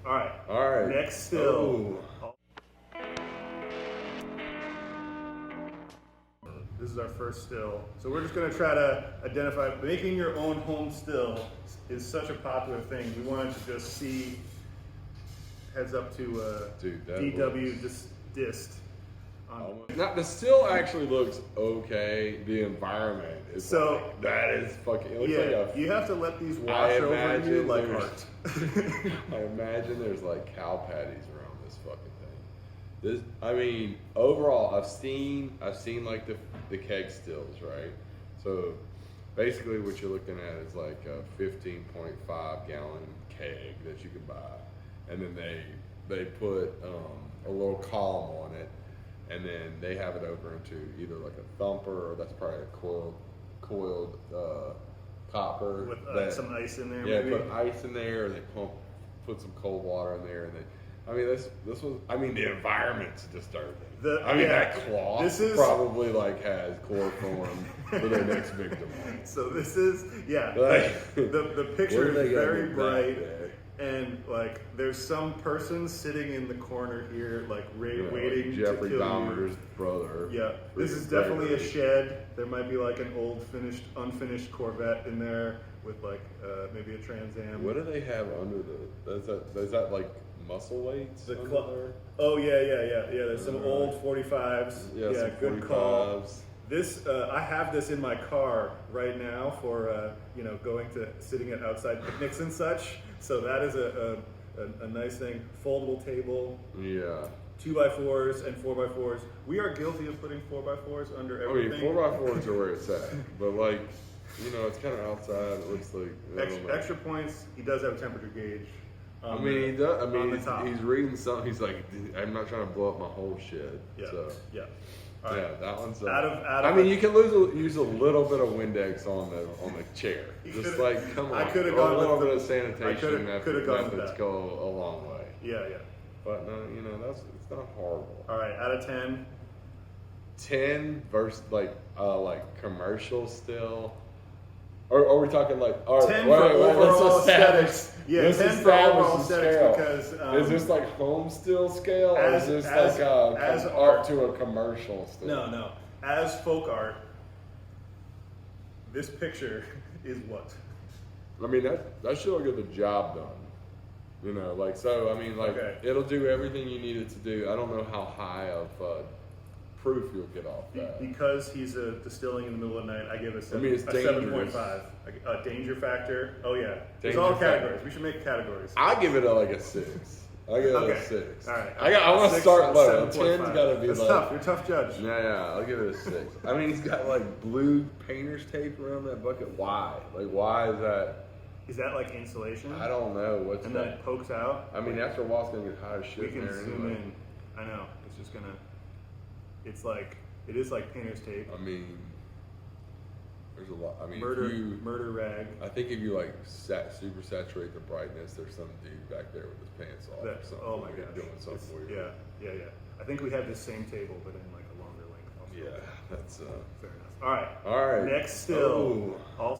All right. All right. Next still. Oh. This is our first still. So we're just going to try to identify, making your own home still is such a popular thing. We wanted to just see, heads up to Dude, that DW Dist. Now, the still actually looks okay. The environment is So like, that is fucking. It looks yeah, like a, you have to let these wash over you like art. I imagine there's like cow patties around this fucking thing. This, I mean, overall, I've seen like the keg stills, right? So basically, what you're looking at is like a 15.5 gallon keg that you can buy, and then they put a little column on it. And then they have it over into either like a thumper or that's probably a coiled copper With some ice in there. Yeah, maybe. put ice in there, or they put some cold water in there, and then I mean this was the environment's disturbing. That cloth probably like has chloroform for their next victim. So this is the picture is very bright. And like, there's some person sitting in the corner here, like waiting Jeffrey to kill Dahmer's you. brother. Yeah, this is definitely a shed. There might be like an old unfinished Corvette in there with like maybe a Trans Am. What do they have under the? Is that like muscle weights? Oh yeah. There's some old 45s. Yeah, good 45s. Call. This I have this in my car right now for going to sitting at outside picnics and such. So that is a nice thing. Foldable table. Yeah. 2x4s and 4x4s. We are guilty of putting 4x4s under everything. 4x4s are where it's at, but like it's kind of outside. It looks like extra points. He does have a temperature gauge. He does. He's reading something. He's like, I'm not trying to blow up my whole shed. Yeah. So. Yeah. Right. Yeah, that one's. You can use a little bit of Windex on the chair. Just like, come on. I could have gone a little with bit of sanitation methods go a long way. Yeah. But no, it's not horrible. All right, out of 10. 10 versus like commercial still. Or are we talking like 10 for overall aesthetics? Yeah, 10 for overall aesthetics because is this like home still scale, or is this like art to a commercial still? No. As folk art, this picture is what? I mean that should get the job done. It'll do everything you need it to do. I don't know how high of proof you'll get off that. Because he's distilling in the middle of the night, I give it a 7.5. Danger factor. Oh yeah. It's all categories. We should make categories. I give it a 6. I give it a 6. All right. I want to start low. 10's got to be That's like. Tough. You're a tough judge. Yeah. I'll give it a 6. I mean, he's got like blue painter's tape around that bucket. Why? Like, why is that? Is that like insulation? I don't know. What's and that? then it pokes out. I mean, after a while, it's gonna get hot as shit. We can zoom anyway. in. I know. It's just gonna. It is like painter's tape. I mean, there's a lot. I mean, murder rag. I think if you like super saturate the brightness, there's some dude back there with his pants off. Or something. Oh my god, doing something weird. Yeah. I think we have this same table, but in like a longer length. Also. Yeah, that's fair enough. All right. All right. Next still. Oh.